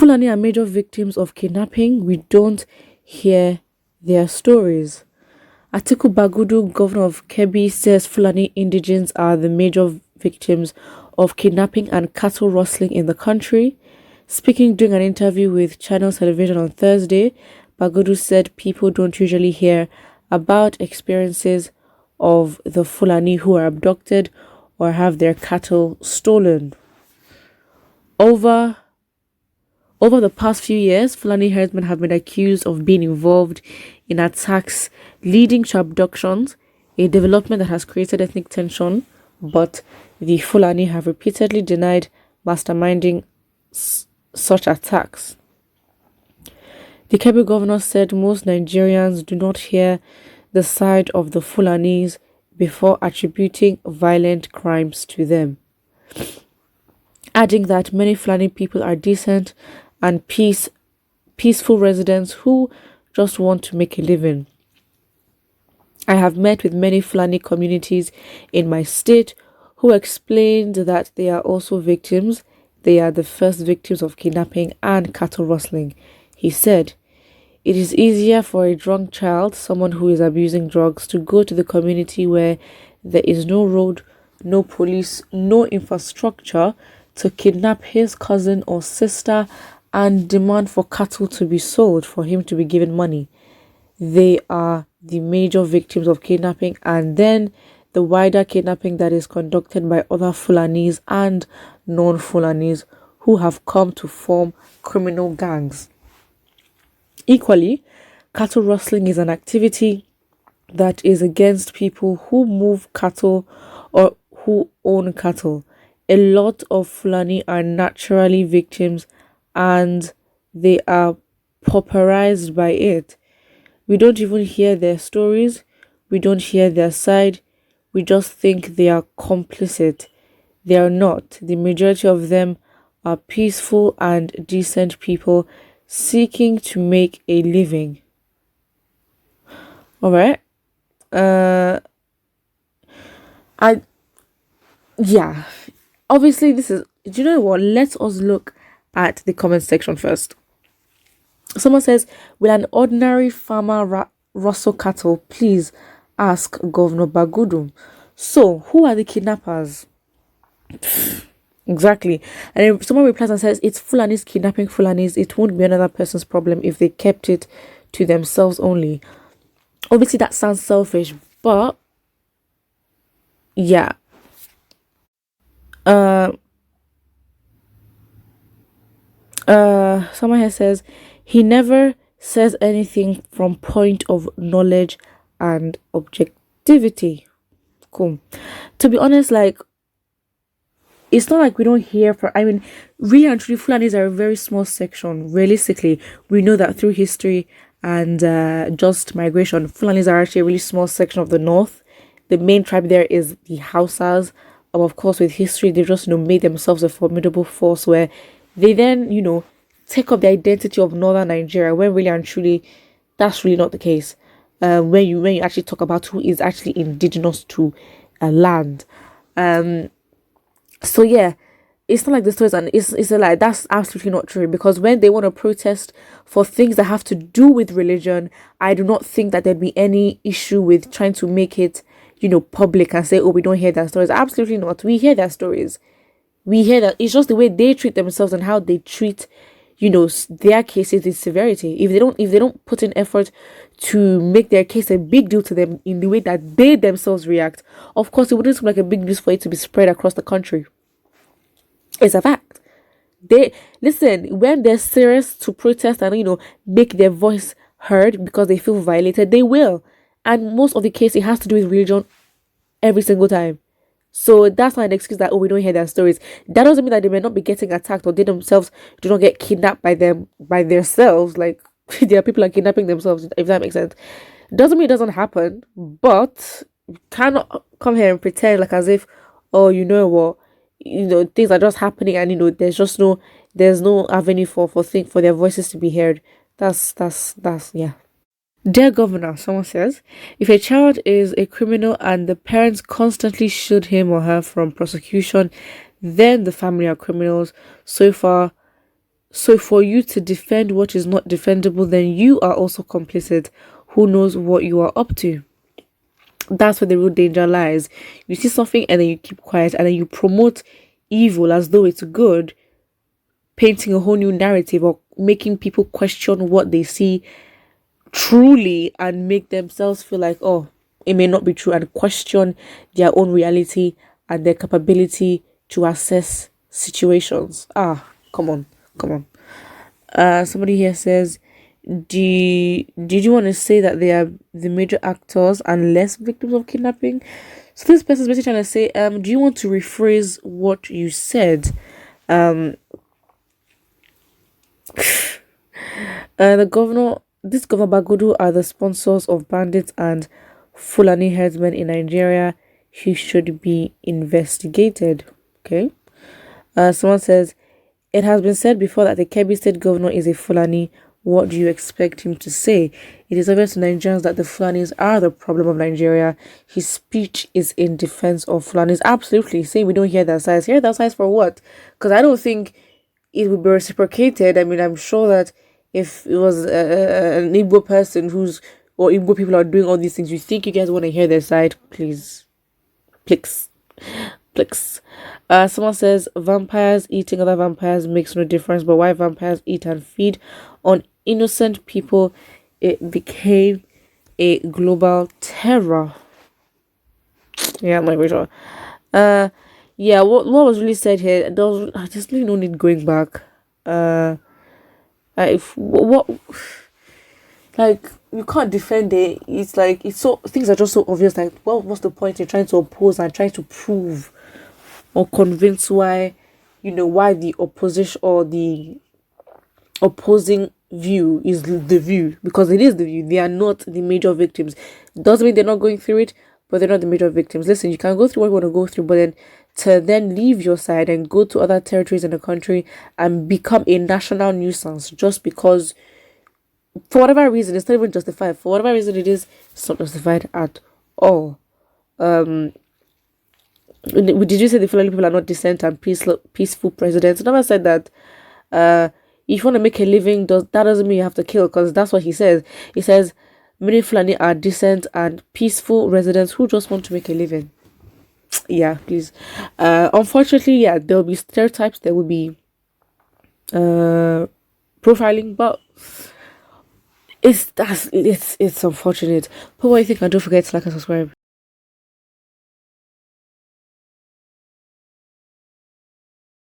Fulani are major victims of kidnapping. We don't hear their stories. Atiku Bagudu, governor of Kebbi, says Fulani indigenes are the major victims of kidnapping and cattle rustling in the country. Speaking during an interview with Channel Television on Thursday, Bagudu said people don't usually hear about experiences of the Fulani who are abducted or have their cattle stolen. Over the past few years, Fulani herdsmen have been accused of being involved in attacks leading to abductions, a development that has created ethnic tension, but the Fulani have repeatedly denied masterminding such attacks. The Kebbi governor said most Nigerians do not hear the side of the Fulanis before attributing violent crimes to them, adding that many Fulani people are decent and peaceful residents who just want to make a living. I have met with many Fulani communities in my state who explained that they are also victims. They are the first victims of kidnapping and cattle rustling. He said, "It is easier for a drunk child, someone who is abusing drugs, to go to the community where there is no road, no police, no infrastructure, to kidnap his cousin or sister and demand for cattle to be sold for him to be given money. They are the major victims of kidnapping and then the wider kidnapping that is conducted by other Fulanis and non-Fulanis who have come to form criminal gangs. Equally, cattle rustling is an activity that is against people who move cattle or who own cattle. A lot of Fulani are naturally victims and they are pauperized by it. We don't even hear their stories. We don't hear their side. We just think they are complicit. They are not. The majority of them are peaceful and decent people seeking to make a living." All right. Obviously, this is. Do you know what? Let us look at the comment section first. Someone says, "Will an ordinary farmer rustle cattle? Please ask Governor Bagudu." So, who are the kidnappers? Exactly. And then someone replies and says, "It's Fulanis kidnapping Fulanis. It won't be another person's problem if they kept it to themselves only." Obviously, that sounds selfish, but yeah. Someone here says, "He never says anything from point of knowledge and objectivity." Cool. To be honest, like, it's not like we don't hear from, I mean, really and truly, Fulanis are a very small section. Realistically, we know that through history and just migration, Fulanis are actually a really small section of the north. The main tribe there is the Hausas. Of course, with history, they've just, made themselves a formidable force where they then, take up the identity of northern Nigeria, when really and truly, that's really not the case. When you actually talk about who is actually indigenous to a land. So yeah, it's not like the stories, and it's like that's absolutely not true, because when they want to protest for things that have to do with religion, I do not think that there'd be any issue with trying to make it, public and say, "Oh, we don't hear their stories." Absolutely not. We hear their stories. We hear that. It's just the way they treat themselves and how they treat, their cases with severity. If they don't put in effort to make their case a big deal to them in the way that they themselves react, of course, it wouldn't seem like a big deal for it to be spread across the country. It's a fact. They listen when they're serious to protest and make their voice heard because they feel violated. They will, and most of the case it has to do with religion every single time. So that's not an excuse that, "Oh, we don't hear their stories." That doesn't mean that they may not be getting attacked or they themselves do not get kidnapped by themselves. Like there are people are kidnapping themselves, if that makes sense. Doesn't mean it doesn't happen, but you cannot come here and pretend like as if, "Oh, you know what, things are just happening and there's no avenue for their voices to be heard." That's yeah. Dear Governor, someone says, "If a child is a criminal and the parents constantly shield him or her from prosecution, then the family are criminals. So far, So for you to defend what is not defendable, then you are also complicit. Who knows what you are up to? That's where the real danger lies. You see something and then you keep quiet, and then you promote evil as though it's good, painting a whole new narrative or making people question what they see truly and make themselves feel like, oh, it may not be true, and question their own reality and their capability to assess situations. Come on. Somebody here says, did you want to say that they are the major actors and less victims of kidnapping? So this person is basically trying to say, do you want to rephrase what you said? This Governor Bagudu are the sponsors of bandits and Fulani herdsmen in Nigeria. He should be investigated. Okay. Someone says, it has been said before that the Kebbi State Governor is a Fulani. What do you expect him to say? It is obvious to Nigerians that the Fulanis are the problem of Nigeria. His speech is in defense of Fulanis. Absolutely. Saying we don't hear their sides. Hear their sides for what? Because I don't think it would be reciprocated. I mean, I'm sure that if it was an Igbo person or Igbo people are doing all these things, you think you guys want to hear their side? Please. Someone says, vampires eating other vampires makes no difference, but why vampires eat and feed on innocent people, it became a global terror. Yeah, I'm not sure. What was really said here, there's really no need going back. You can't defend it. It's like, things are just so obvious. Like, well, what's the point in trying to oppose and trying to prove or convince why the opposition or the opposing view is the view? Because it is the view. They are not the major victims. Doesn't mean they're not going through it, but they're not the major victims. Listen, you can go through what you want to go through, but then leave your side and go to other territories in the country and become a national nuisance just because, for whatever reason, it's not even justified. For whatever reason it is, it's not justified at all. Did you say the Fulani people are not decent and peaceful presidents? I never said that. If you want to make a living, that doesn't mean you have to kill, because that's what he says. He says many Fulani are decent and peaceful residents who just want to make a living. Yeah, please. Unfortunately, yeah, there will be stereotypes. There will be profiling, but it's unfortunate. But what do you think? And don't forget to like and subscribe.